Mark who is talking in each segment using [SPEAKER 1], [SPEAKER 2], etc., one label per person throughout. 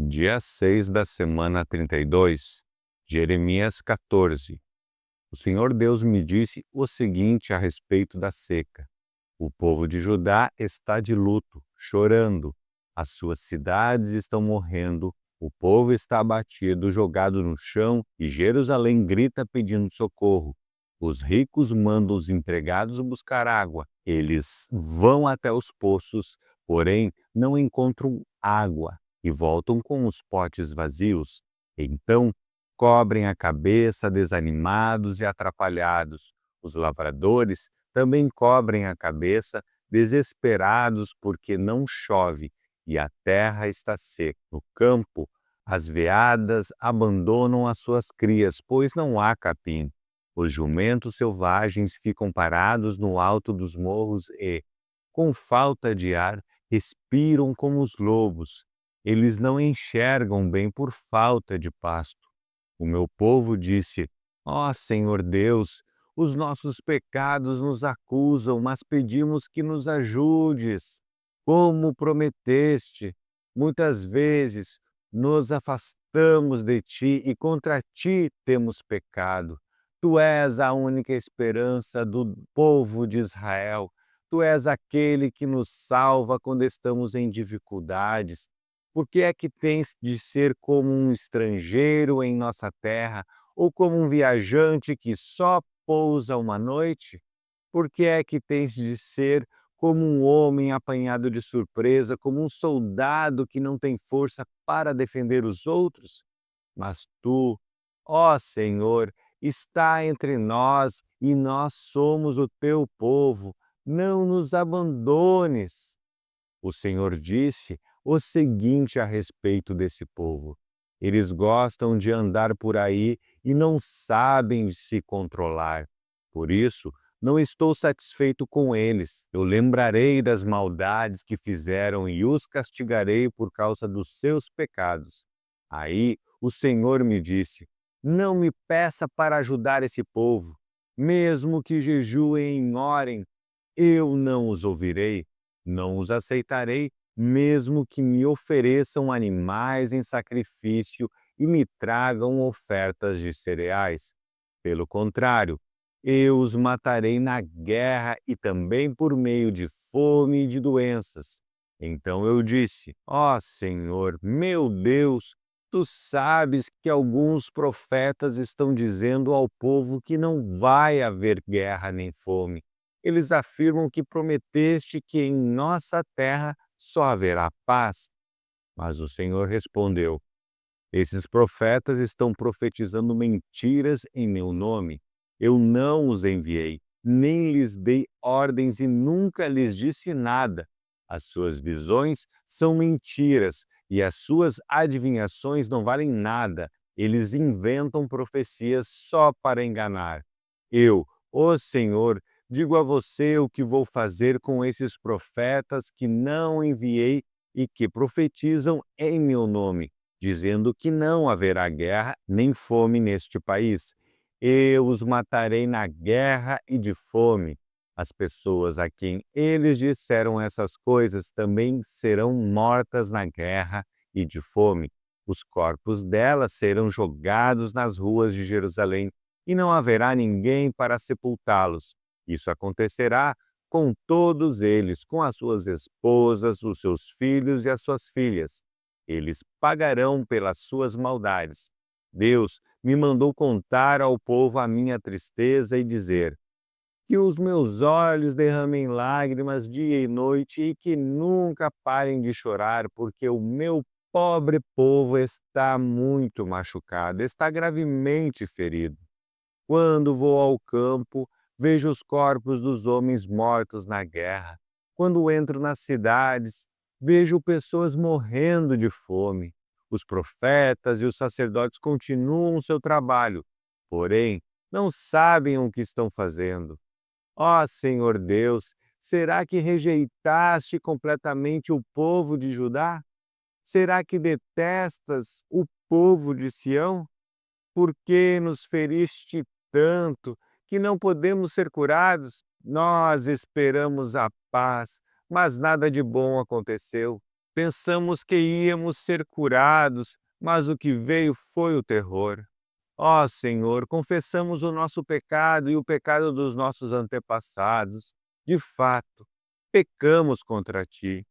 [SPEAKER 1] Dia 6 da semana 32, Jeremias 14. O Senhor Deus me disse o seguinte a respeito da seca: o povo de Judá está de luto, chorando. As suas cidades estão morrendo, o povo está abatido, jogado no chão, e Jerusalém grita pedindo socorro. Os ricos mandam os empregados buscar água. Eles vão até os poços, porém não encontram água e voltam com os potes vazios. Então cobrem a cabeça, desanimados e atrapalhados. Os lavradores também cobrem a cabeça, desesperados porque não chove e a terra está seca. No campo, as veadas abandonam as suas crias, pois não há capim. Os jumentos selvagens ficam parados no alto dos morros e, com falta de ar, respiram como os lobos. Eles não enxergam bem por falta de pasto. O meu povo disse: Ó Senhor Deus, os nossos pecados nos acusam, mas pedimos que nos ajudes. Como prometeste, muitas vezes nos afastamos de ti e contra ti temos pecado. Tu és a única esperança do povo de Israel. Tu és aquele que nos salva quando estamos em dificuldades. Por que é que tens de ser como um estrangeiro em nossa terra, ou como um viajante que só pousa uma noite? Por que é que tens de ser como um homem apanhado de surpresa, como um soldado que não tem força para defender os outros? Mas tu, ó Senhor, está entre nós e nós somos o teu povo. Não nos abandones. O Senhor disse o seguinte a respeito desse povo: eles gostam de andar por aí e não sabem se controlar. Por isso, não estou satisfeito com eles. Eu lembrarei das maldades que fizeram e os castigarei por causa dos seus pecados. Aí o Senhor me disse: não me peça para ajudar esse povo. Mesmo que jejuem e orem, eu não os ouvirei. Não os aceitarei, mesmo que me ofereçam animais em sacrifício e me tragam ofertas de cereais. Pelo contrário, eu os matarei na guerra e também por meio de fome e de doenças. Então eu disse: Ó Senhor, meu Deus, tu sabes que alguns profetas estão dizendo ao povo que não vai haver guerra nem fome. Eles afirmam que prometeste que em nossa terra só haverá paz. Mas o Senhor respondeu: esses profetas estão profetizando mentiras em meu nome. Eu não os enviei, nem lhes dei ordens e nunca lhes disse nada. As suas visões são mentiras e as suas adivinhações não valem nada. Eles inventam profecias só para enganar. Eu, ó Senhor, digo a você o que vou fazer com esses profetas que não enviei e que profetizam em meu nome, dizendo que não haverá guerra nem fome neste país. Eu os matarei na guerra e de fome. As pessoas a quem eles disseram essas coisas também serão mortas na guerra e de fome. Os corpos delas serão jogados nas ruas de Jerusalém e não haverá ninguém para sepultá-los. Isso acontecerá com todos eles, com as suas esposas, os seus filhos e as suas filhas. Eles pagarão pelas suas maldades. Deus me mandou contar ao povo a minha tristeza e dizer: que os meus olhos derramem lágrimas dia e noite e que nunca parem de chorar, porque o meu pobre povo está muito machucado, está gravemente ferido. Quando vou ao campo, vejo os corpos dos homens mortos na guerra. Quando entro nas cidades, vejo pessoas morrendo de fome. Os profetas e os sacerdotes continuam seu trabalho, porém, não sabem o que estão fazendo. Ó Senhor Deus, será que rejeitaste completamente o povo de Judá? Será que detestas o povo de Sião? Por que nos feriste tanto que não podemos ser curados? Nós esperamos a paz, mas nada de bom aconteceu. Pensamos que íamos ser curados, mas o que veio foi o terror. Ó Senhor, confessamos o nosso pecado e o pecado dos nossos antepassados. De fato, pecamos contra ti.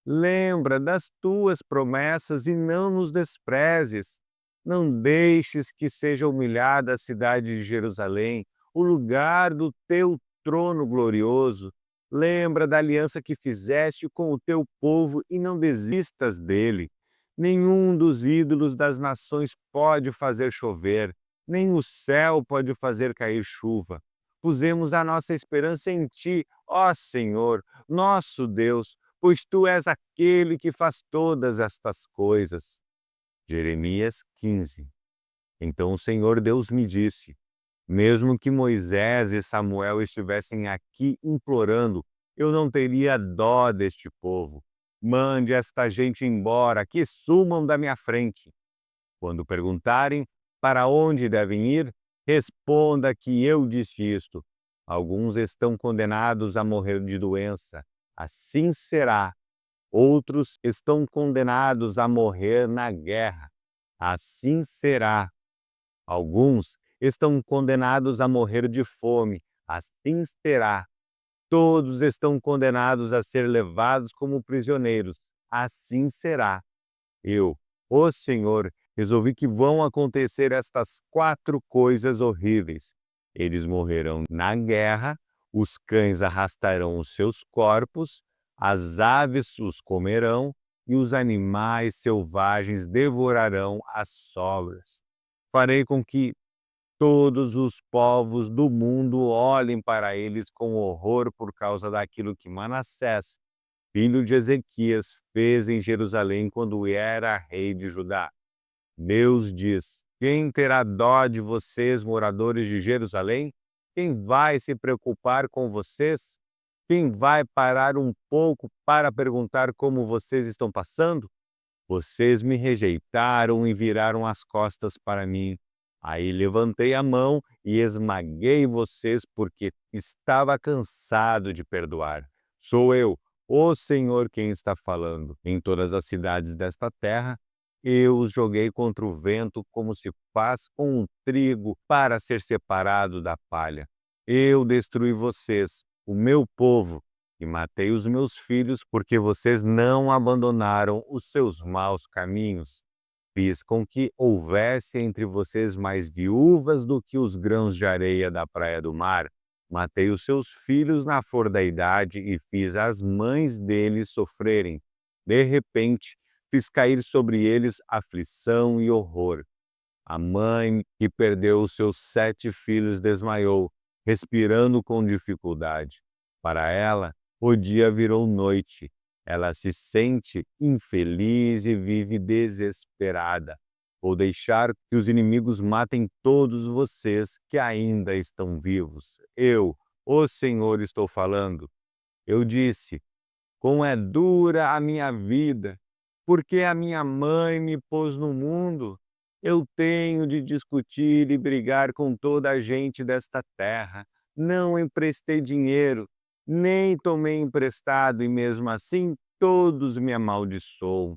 [SPEAKER 1] Lembra das tuas promessas e não nos desprezes. Não deixes que seja humilhada a cidade de Jerusalém, o lugar do teu trono glorioso. Lembra da aliança que fizeste com o teu povo e não desistas dele. Nenhum dos ídolos das nações pode fazer chover, nem o céu pode fazer cair chuva. Pusemos a nossa esperança em ti, ó Senhor, nosso Deus, pois tu és aquele que faz todas estas coisas. Jeremias 15. Então o Senhor Deus me disse: mesmo que Moisés e Samuel estivessem aqui implorando, eu não teria dó deste povo. Mande esta gente embora, que sumam da minha frente. Quando perguntarem para onde devem ir, responda que eu disse isto. Alguns estão condenados a morrer de doença. Assim será. Outros estão condenados a morrer na guerra. Assim será. Alguns estão condenados a morrer de fome. Assim será. Todos estão condenados a ser levados como prisioneiros. Assim será. Eu, o Senhor, resolvi que vão acontecer estas 4 coisas horríveis. Eles morrerão na guerra, os cães arrastarão os seus corpos, as aves os comerão e os animais selvagens devorarão as sobras. Farei com que todos os povos do mundo olhem para eles com horror por causa daquilo que Manassés, filho de Ezequias, fez em Jerusalém quando era rei de Judá. Deus diz: quem terá dó de vocês, moradores de Jerusalém? Quem vai se preocupar com vocês? Quem vai parar um pouco para perguntar como vocês estão passando? Vocês me rejeitaram e viraram as costas para mim. Aí levantei a mão e esmaguei vocês porque estava cansado de perdoar. Sou eu, o Senhor, quem está falando. Em todas as cidades desta terra, eu os joguei contra o vento como se faz com um trigo para ser separado da palha. Eu destruí vocês, o meu povo, e matei os meus filhos porque vocês não abandonaram os seus maus caminhos. Fiz com que houvesse entre vocês mais viúvas do que os grãos de areia da praia do mar. Matei os seus filhos na flor da idade e fiz as mães deles sofrerem. De repente, fiz cair sobre eles aflição e horror. A mãe que perdeu os seus 7 filhos desmaiou, respirando com dificuldade. Para ela, o dia virou noite. Ela se sente infeliz e vive desesperada. Vou deixar que os inimigos matem todos vocês que ainda estão vivos. Eu, o Senhor, estou falando. Eu disse: como é dura a minha vida, porque a minha mãe me pôs no mundo. Eu tenho de discutir e brigar com toda a gente desta terra. Não emprestei dinheiro, nem tomei emprestado, e mesmo assim todos me amaldiçoam.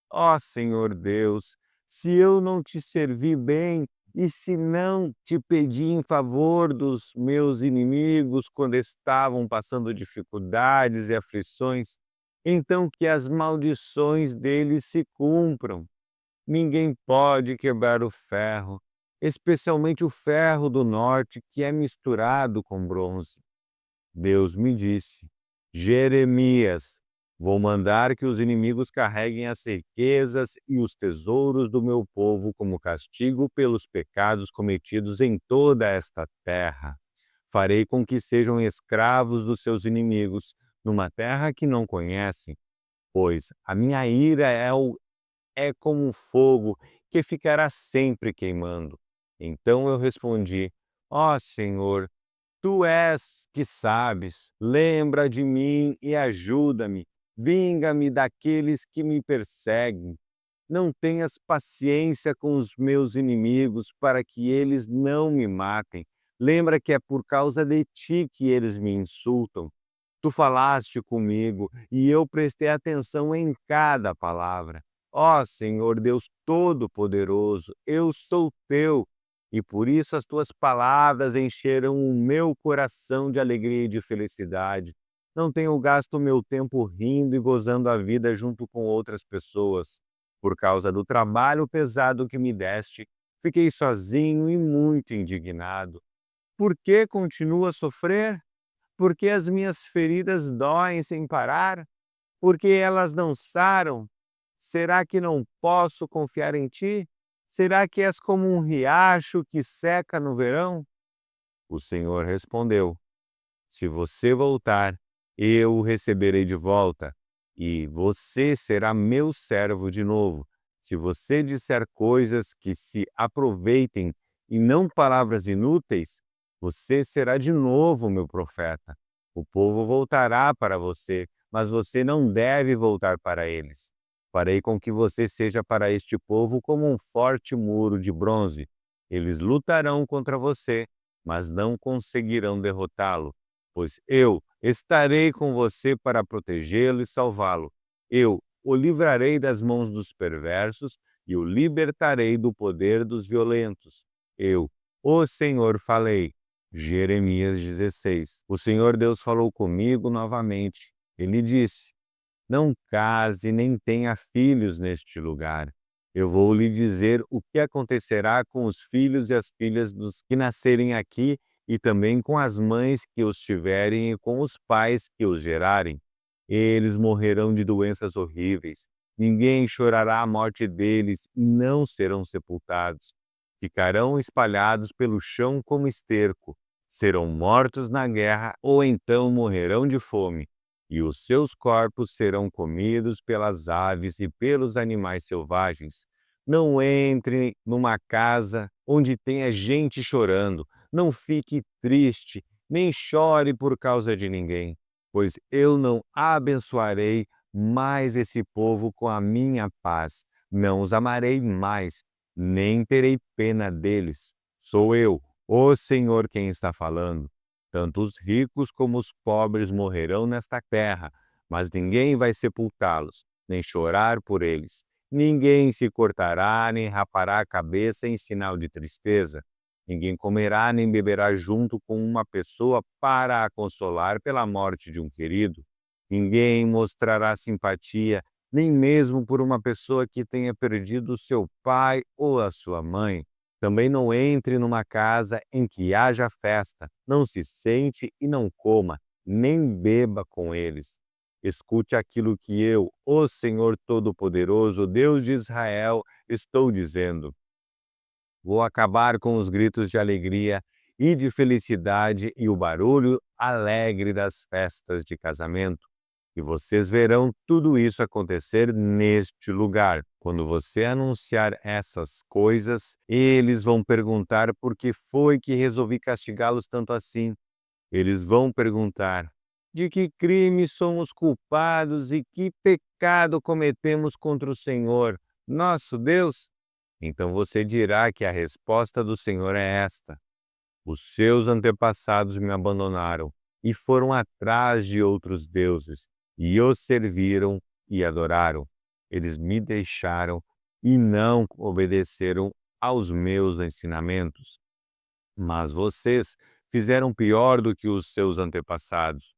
[SPEAKER 1] Ó Senhor Deus, se eu não te servi bem e se não te pedi em favor dos meus inimigos quando estavam passando dificuldades e aflições, então que as maldições deles se cumpram. Ninguém pode quebrar o ferro, especialmente o ferro do norte, que é misturado com bronze. Deus me disse: Jeremias, vou mandar que os inimigos carreguem as riquezas e os tesouros do meu povo como castigo pelos pecados cometidos em toda esta terra. Farei com que sejam escravos dos seus inimigos, numa terra que não conhecem, pois a minha ira é como um fogo que ficará sempre queimando. Então eu respondi: ó Senhor, tu és que sabes, lembra de mim e ajuda-me, vinga-me daqueles que me perseguem. Não tenhas paciência com os meus inimigos para que eles não me matem. Lembra que é por causa de ti que eles me insultam. Tu falaste comigo e eu prestei atenção em cada palavra. Ó Senhor Deus Todo-Poderoso, eu sou teu, e por isso as tuas palavras encheram o meu coração de alegria e de felicidade. Não tenho gasto meu tempo rindo e gozando a vida junto com outras pessoas. Por causa do trabalho pesado que me deste, fiquei sozinho e muito indignado. Por que continuo a sofrer? Por que as minhas feridas doem sem parar? Por que elas não saram? Será que não posso confiar em ti? Será que és como um riacho que seca no verão? O Senhor respondeu: Se você voltar, eu o receberei de volta, e você será meu servo de novo. Se você disser coisas que se aproveitem e não palavras inúteis, você será de novo meu profeta. O povo voltará para você, mas você não deve voltar para eles. Farei com que você seja para este povo como um forte muro de bronze. Eles lutarão contra você, mas não conseguirão derrotá-lo, pois eu estarei com você para protegê-lo e salvá-lo. Eu o livrarei das mãos dos perversos e o libertarei do poder dos violentos. Eu, o Senhor, falei. Jeremias 16. O Senhor Deus falou comigo novamente. Ele disse: Não case nem tenha filhos neste lugar. Eu vou lhe dizer o que acontecerá com os filhos e as filhas dos que nascerem aqui e também com as mães que os tiverem e com os pais que os gerarem. Eles morrerão de doenças horríveis. Ninguém chorará a morte deles e não serão sepultados. Ficarão espalhados pelo chão como esterco. Serão mortos na guerra ou então morrerão de fome, e os seus corpos serão comidos pelas aves e pelos animais selvagens. Não entre numa casa onde tenha gente chorando. Não fique triste, nem chore por causa de ninguém, pois eu não abençoarei mais esse povo com a minha paz. Não os amarei mais, nem terei pena deles. Sou eu, o Senhor, quem está falando. Tanto os ricos como os pobres morrerão nesta terra, mas ninguém vai sepultá-los, nem chorar por eles. Ninguém se cortará, nem rapará a cabeça em sinal de tristeza. Ninguém comerá nem beberá junto com uma pessoa para a consolar pela morte de um querido. Ninguém mostrará simpatia, nem mesmo por uma pessoa que tenha perdido seu pai ou a sua mãe. Também não entre numa casa em que haja festa, não se sente e não coma, nem beba com eles. Escute aquilo que eu, o Senhor Todo-Poderoso, Deus de Israel, estou dizendo. Vou acabar com os gritos de alegria e de felicidade e o barulho alegre das festas de casamento. E vocês verão tudo isso acontecer neste lugar. Quando você anunciar essas coisas, eles vão perguntar por que foi que resolvi castigá-los tanto assim. Eles vão perguntar: de que crime somos culpados e que pecado cometemos contra o Senhor, nosso Deus? Então você dirá que a resposta do Senhor é esta: os seus antepassados me abandonaram e foram atrás de outros deuses, e os serviram e adoraram. Eles me deixaram e não obedeceram aos meus ensinamentos. Mas vocês fizeram pior do que os seus antepassados.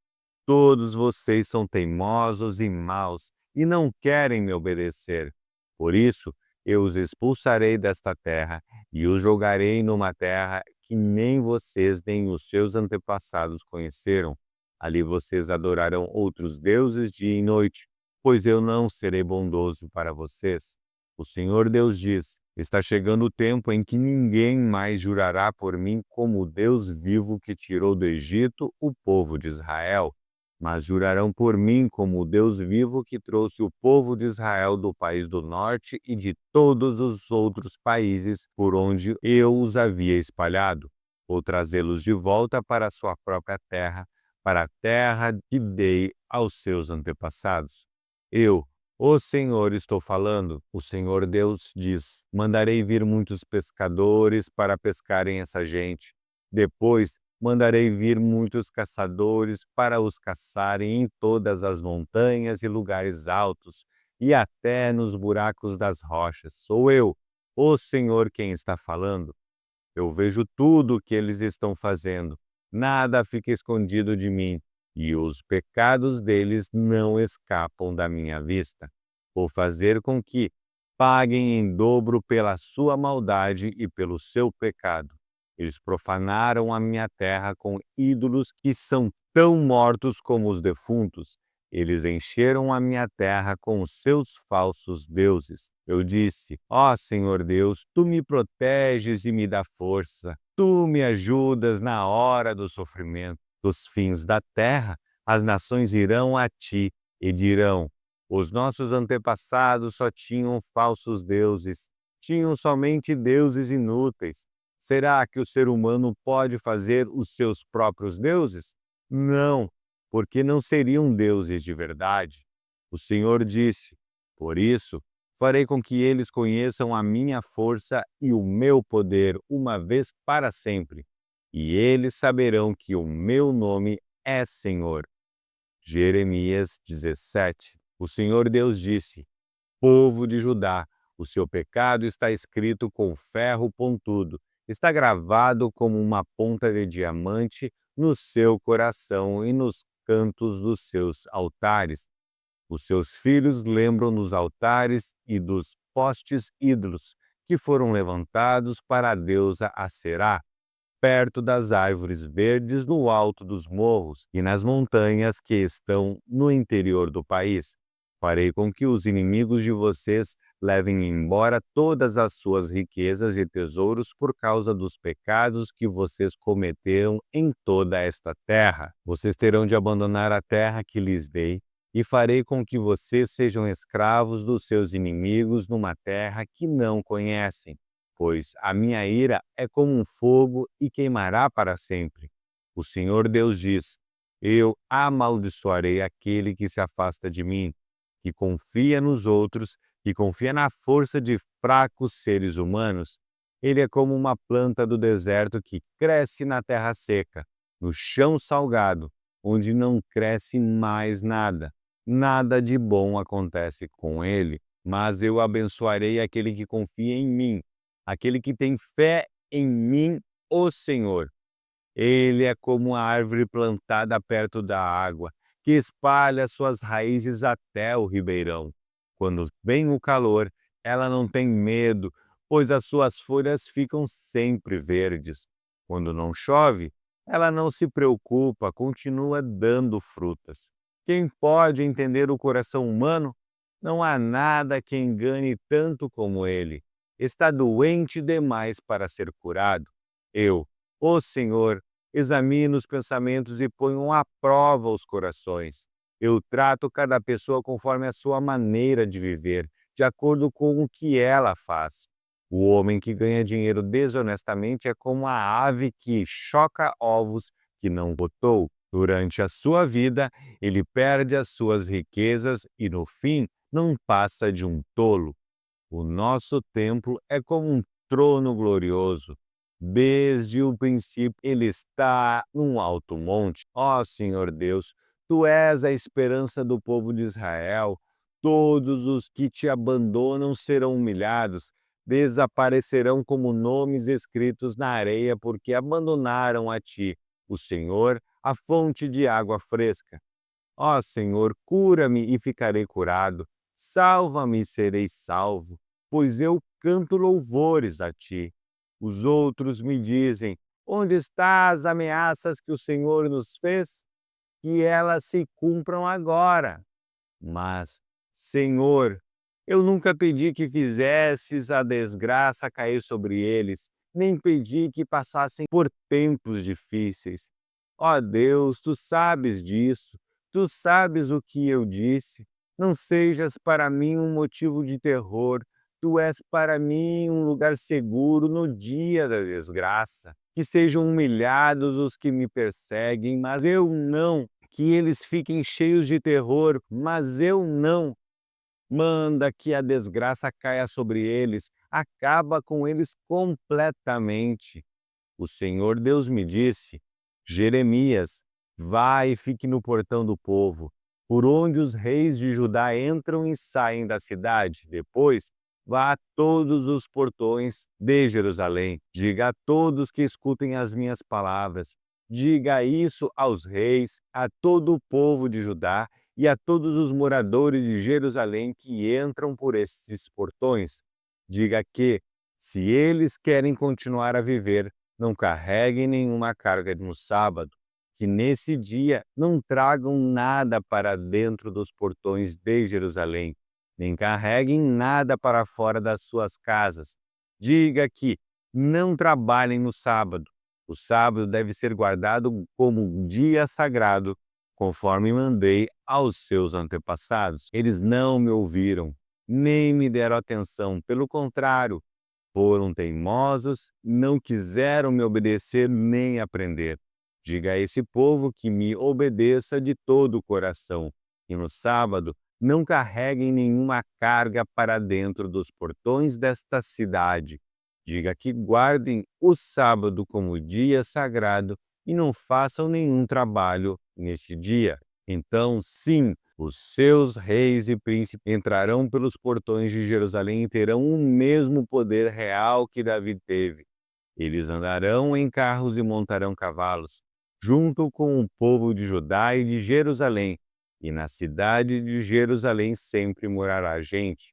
[SPEAKER 1] Todos vocês são teimosos e maus e não querem me obedecer. Por isso, eu os expulsarei desta terra e os jogarei numa terra que nem vocês nem os seus antepassados conheceram. Ali vocês adorarão outros deuses dia e noite, pois eu não serei bondoso para vocês. O Senhor Deus diz: está chegando o tempo em que ninguém mais jurará por mim como o Deus vivo que tirou do Egito o povo de Israel, mas jurarão por mim como o Deus vivo que trouxe o povo de Israel do país do norte e de todos os outros países por onde eu os havia espalhado. Vou trazê-los de volta para a sua própria terra, para a terra que dei aos seus antepassados. Eu, o Senhor, estou falando. O Senhor Deus diz: mandarei vir muitos pescadores para pescarem essa gente. Depois mandarei vir muitos caçadores para os caçarem em todas as montanhas e lugares altos, e até nos buracos das rochas. Sou eu, o Senhor, quem está falando. Eu vejo tudo o que eles estão fazendo. Nada fica escondido de mim, e os pecados deles não escapam da minha vista. Vou fazer com que paguem em dobro pela sua maldade e pelo seu pecado. Eles profanaram a minha terra com ídolos que são tão mortos como os defuntos. Eles encheram a minha terra com os seus falsos deuses. Eu disse: ó Senhor Deus, tu me proteges e me dá força. Tu me ajudas na hora do sofrimento. Dos fins da terra, as nações irão a ti e dirão: os nossos antepassados só tinham falsos deuses, tinham somente deuses inúteis. Será que o ser humano pode fazer os seus próprios deuses? Não, porque não seriam deuses de verdade. O Senhor disse: por isso, farei com que eles conheçam a minha força e o meu poder uma vez para sempre, e eles saberão que o meu nome é Senhor. Jeremias 17. O Senhor Deus disse: povo de Judá, o seu pecado está escrito com ferro pontudo, está gravado como uma ponta de diamante no seu coração e nos cantos dos seus altares. Os seus filhos lembram dos altares e dos postes ídolos que foram levantados para a deusa Aserá, perto das árvores verdes no alto dos morros e nas montanhas que estão no interior do país. Farei com que os inimigos de vocês levem embora todas as suas riquezas e tesouros por causa dos pecados que vocês cometeram em toda esta terra. Vocês terão de abandonar a terra que lhes dei, e farei com que vocês sejam escravos dos seus inimigos numa terra que não conhecem, pois a minha ira é como um fogo e queimará para sempre. O Senhor Deus diz: eu amaldiçoarei aquele que se afasta de mim, que confia nos outros, que confia na força de fracos seres humanos. Ele é como uma planta do deserto que cresce na terra seca, no chão salgado, onde não cresce mais nada. Nada de bom acontece com ele, mas eu abençoarei aquele que confia em mim, aquele que tem fé em mim, o Senhor. Ele é como a árvore plantada perto da água, que espalha suas raízes até o ribeirão. Quando vem o calor, ela não tem medo, pois as suas folhas ficam sempre verdes. Quando não chove, ela não se preocupa, continua dando frutas. Quem pode entender o coração humano? Não há nada que engane tanto como ele. Está doente demais para ser curado. Eu, o Senhor, examino os pensamentos e ponho à prova os corações. Eu trato cada pessoa conforme a sua maneira de viver, de acordo com o que ela faz. O homem que ganha dinheiro desonestamente é como a ave que choca ovos que não botou. Durante a sua vida, ele perde as suas riquezas e, no fim, não passa de um tolo. O nosso templo é como um trono glorioso. Desde o princípio, ele está num alto monte. Ó Senhor Deus, tu és a esperança do povo de Israel. Todos os que te abandonam serão humilhados, desaparecerão como nomes escritos na areia, porque abandonaram a ti, o Senhor, a fonte de água fresca. Ó Senhor, cura-me e ficarei curado. Salva-me e serei salvo, pois eu canto louvores a ti. Os outros me dizem: onde estão as ameaças que o Senhor nos fez? Que elas se cumpram agora. Mas, Senhor, eu nunca pedi que fizesses a desgraça cair sobre eles, nem pedi que passassem por tempos difíceis. Ó Deus, tu sabes disso, tu sabes o que eu disse. Não sejas para mim um motivo de terror, tu és para mim um lugar seguro no dia da desgraça. Que sejam humilhados os que me perseguem, mas eu não. Que eles fiquem cheios de terror, mas eu não. Manda que a desgraça caia sobre eles, acaba com eles completamente. O Senhor Deus me disse: Jeremias, vá e fique no portão do povo, por onde os reis de Judá entram e saem da cidade. Depois, vá a todos os portões de Jerusalém. Diga a todos que escutem as minhas palavras. Diga isso aos reis, a todo o povo de Judá e a todos os moradores de Jerusalém que entram por esses portões. Diga que, se eles querem continuar a viver, não carreguem nenhuma carga no sábado, que nesse dia não tragam nada para dentro dos portões de Jerusalém, nem carreguem nada para fora das suas casas. Diga que não trabalhem no sábado. O sábado deve ser guardado como um dia sagrado, conforme mandei aos seus antepassados. Eles não me ouviram, nem me deram atenção. Pelo contrário, foram teimosos, não quiseram me obedecer nem aprender. Diga a esse povo que me obedeça de todo o coração, e no sábado não carreguem nenhuma carga para dentro dos portões desta cidade. Diga que guardem o sábado como dia sagrado e não façam nenhum trabalho neste dia. Então, sim, os seus reis e príncipes entrarão pelos portões de Jerusalém e terão o mesmo poder real que Davi teve. Eles andarão em carros e montarão cavalos, junto com o povo de Judá e de Jerusalém, e na cidade de Jerusalém sempre morará gente.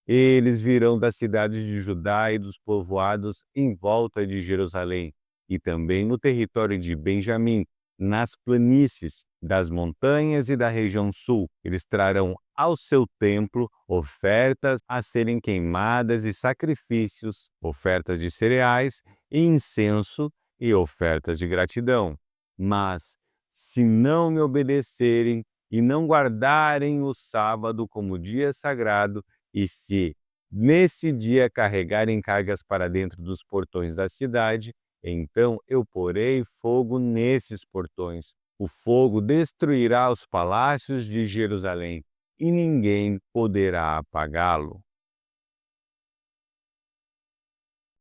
[SPEAKER 1] Eles virão das cidades de Judá e dos povoados em volta de Jerusalém, e também no território de Benjamim, nas planícies das montanhas e da região sul. Eles trarão ao seu templo ofertas a serem queimadas e sacrifícios, ofertas de cereais e incenso e ofertas de gratidão. Mas, se não me obedecerem e não guardarem o sábado como dia sagrado, e se nesse dia carregarem cargas para dentro dos portões da cidade, então eu porei fogo nesses portões. O fogo destruirá os palácios de Jerusalém, e ninguém poderá apagá-lo.